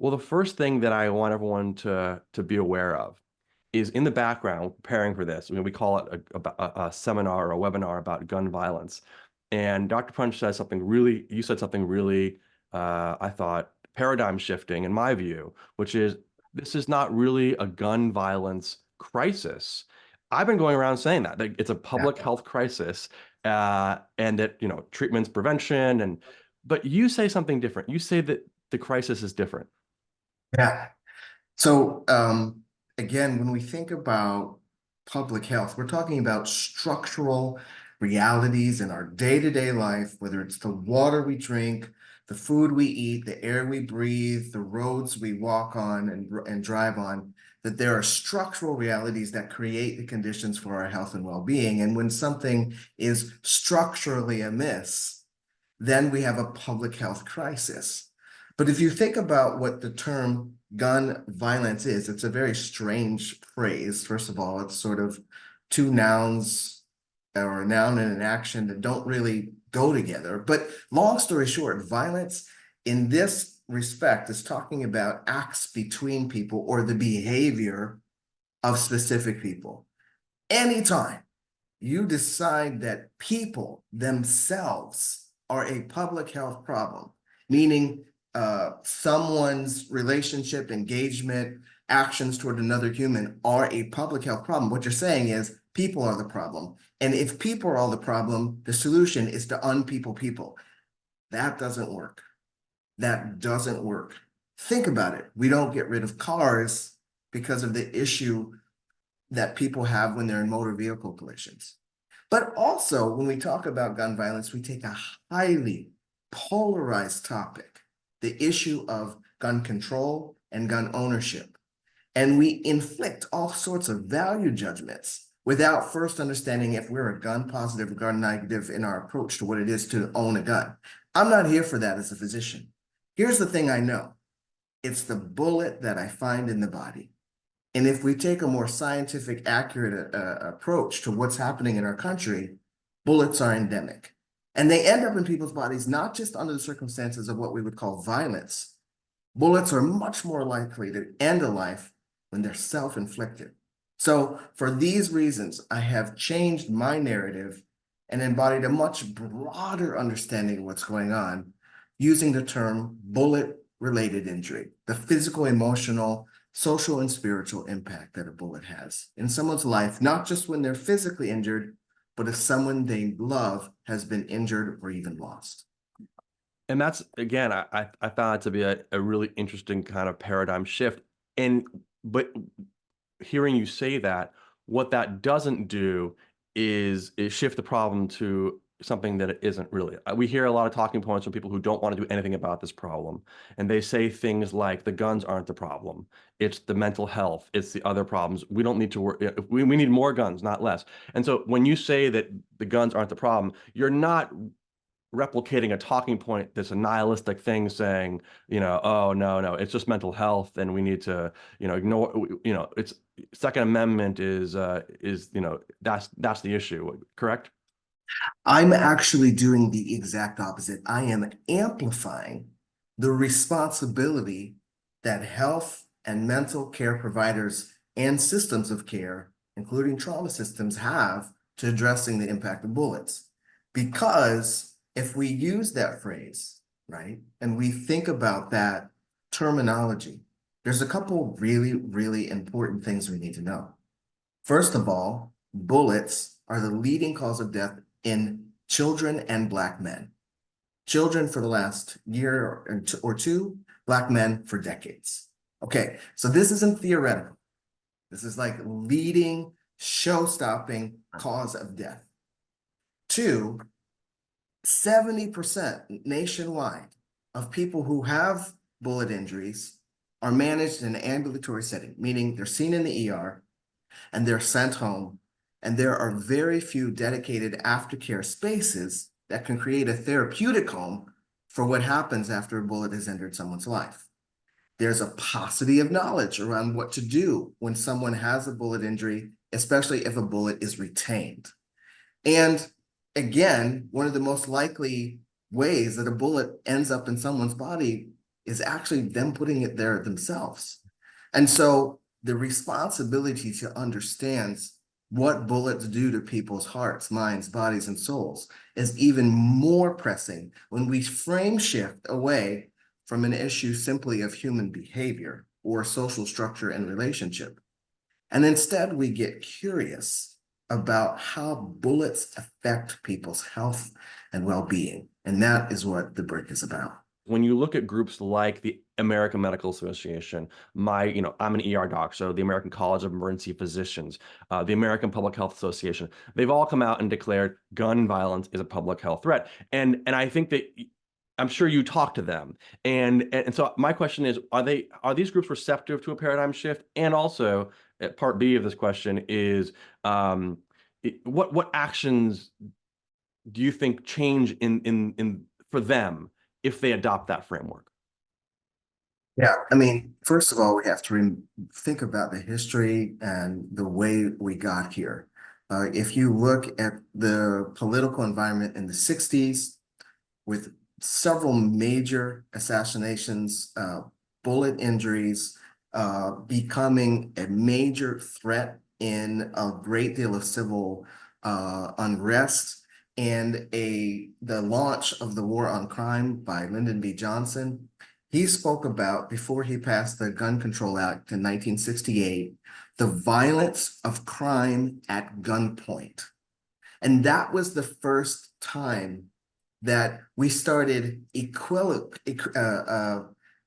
Well, the first thing that I want everyone to be aware of is in the background preparing for this. I mean, we call it a seminar or a webinar about gun violence. And Dr. Punch says something really, you said something really, I thought, paradigm shifting in my view, which is this is not really a gun violence crisis. I've been going around saying that it's a Yeah. public health crisis, and that, treatment's prevention. But you say something different. You say that the crisis is different. Yeah. So again, when we think about public health, we're talking about structural realities in our day-to-day life, whether it's the water we drink, the food we eat, the air we breathe, the roads we walk on and drive on, that there are structural realities that create the conditions for our health and well-being. And when something is structurally amiss, then we have a public health crisis. But if you think about what the term gun violence is, it's a very strange phrase. First of all, it's sort of two nouns or a noun and an action that don't really go together. But long story short, violence in this respect is talking about acts between people or the behavior of specific people. Anytime you decide that people themselves are a public health problem, meaning someone's relationship, engagement, actions toward another human are a public health problem. What you're saying is people are the problem. And if people are all the problem, the solution is to unpeople people. That doesn't work. That doesn't work. Think about it. We don't get rid of cars because of the issue that people have when they're in motor vehicle collisions. But also, when we talk about gun violence, we take a highly polarized topic, the issue of gun control and gun ownership. And we inflict all sorts of value judgments without first understanding if we're a gun positive or gun negative in our approach to what it is to own a gun. I'm not here for that as a physician. Here's the thing I know. It's the bullet that I find in the body. And if we take a more scientific, accurate approach to what's happening in our country, bullets are endemic. And they end up in people's bodies, not just under the circumstances of what we would call violence. Bullets are much more likely to end a life when they're self-inflicted. So for these reasons, I have changed my narrative and embodied a much broader understanding of what's going on using the term bullet-related injury, the physical, emotional, social and spiritual impact that a bullet has in someone's life, not just when they're physically injured, but if someone they love has been injured or even lost. And that's, again, I found it to be a really interesting kind of paradigm shift. But hearing you say that, what that doesn't do is shift the problem to something that it isn't really. We hear a lot of talking points from people who don't want to do anything about this problem. And they say things like the guns aren't the problem. It's the mental health. It's the other problems. We don't need to work. We need more guns, not less. And so when you say that the guns aren't the problem, you're not replicating a talking point that's a nihilistic thing saying, oh, no, it's just mental health and we need to, ignore, it's Second Amendment that's the issue, correct? I'm actually doing the exact opposite. I am amplifying the responsibility that health and mental care providers and systems of care, including trauma systems, have to addressing the impact of bullets. Because if we use that phrase, right, and we think about that terminology, there's a couple really, really important things we need to know. First of all, bullets are the leading cause of death in children and Black men. Children for the last year or two, Black men for decades. Okay, so this isn't theoretical. This is like leading, show-stopping cause of death. Two, 70% nationwide of people who have bullet injuries are managed in an ambulatory setting, meaning they're seen in the ER and they're sent home. And there are very few dedicated aftercare spaces that can create a therapeutic home for what happens after a bullet has entered someone's life. There's a paucity of knowledge around what to do when someone has a bullet injury, especially if a bullet is retained. And again, one of the most likely ways that a bullet ends up in someone's body is actually them putting it there themselves. And so the responsibility to understand what bullets do to people's hearts, minds, bodies, and souls is even more pressing when we frame shift away from an issue simply of human behavior or social structure and relationship. And instead, we get curious about how bullets affect people's health and well-being. And that is what the BRIC is about. When you look at groups like the American Medical Association, I'm an ER doc, so the American College of Emergency Physicians, the American Public Health Association, they've all come out and declared gun violence is a public health threat. And I think that I'm sure you talk to them. And so my question is, are these groups receptive to a paradigm shift? And also, part B of this question is, what actions do you think change in for them if they adopt that framework? Yeah, I mean, first of all, we have to think about the history and the way we got here. If you look at the political environment in the 60s, with several major assassinations, bullet injuries, becoming a major threat in a great deal of civil unrest, and the launch of the war on crime by Lyndon B. Johnson. He spoke about, before he passed the Gun Control Act in 1968, the violence of crime at gunpoint. And that was the first time that we started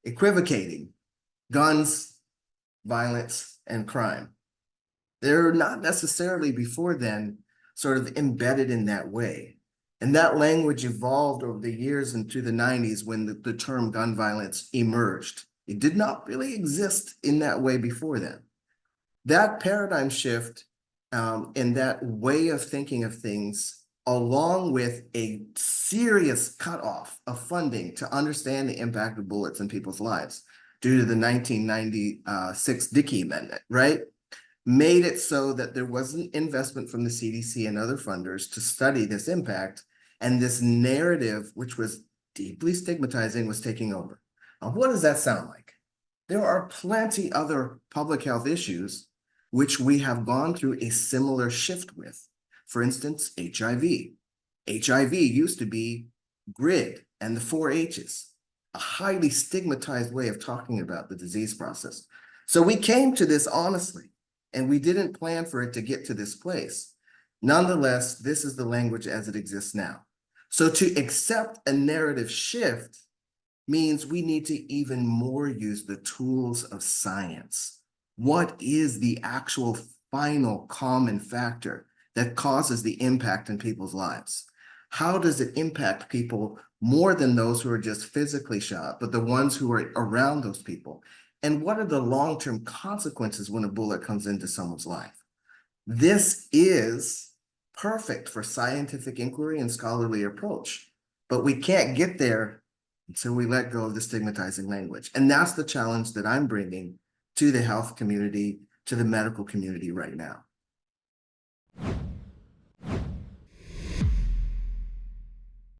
equivocating guns, violence, and crime. They're not necessarily before then sort of embedded in that way. And that language evolved over the years into the 90s when the term gun violence emerged. It did not really exist in that way before then. That paradigm shift and that way of thinking of things, along with a serious cutoff of funding to understand the impact of bullets in people's lives due to the 1996 Dickey Amendment, right? Made it so that there wasn't investment from the CDC and other funders to study this impact, and this narrative, which was deeply stigmatizing, was taking over. Now, what does that sound like? There are plenty other public health issues which we have gone through a similar shift with. For instance, HIV. HIV used to be GRID and the 4 H's, a highly stigmatized way of talking about the disease process. So we came to this honestly, and we didn't plan for it to get to this place. Nonetheless, this is the language as it exists now. So to accept a narrative shift means we need to even more use the tools of science. What is the actual final common factor that causes the impact in people's lives? How does it impact people more than those who are just physically shot, but the ones who are around those people? And what are the long-term consequences when a bullet comes into someone's life? This is perfect for scientific inquiry and scholarly approach, but we can't get there until we let go of the stigmatizing language. And that's the challenge that I'm bringing to the health community, to the medical community right now.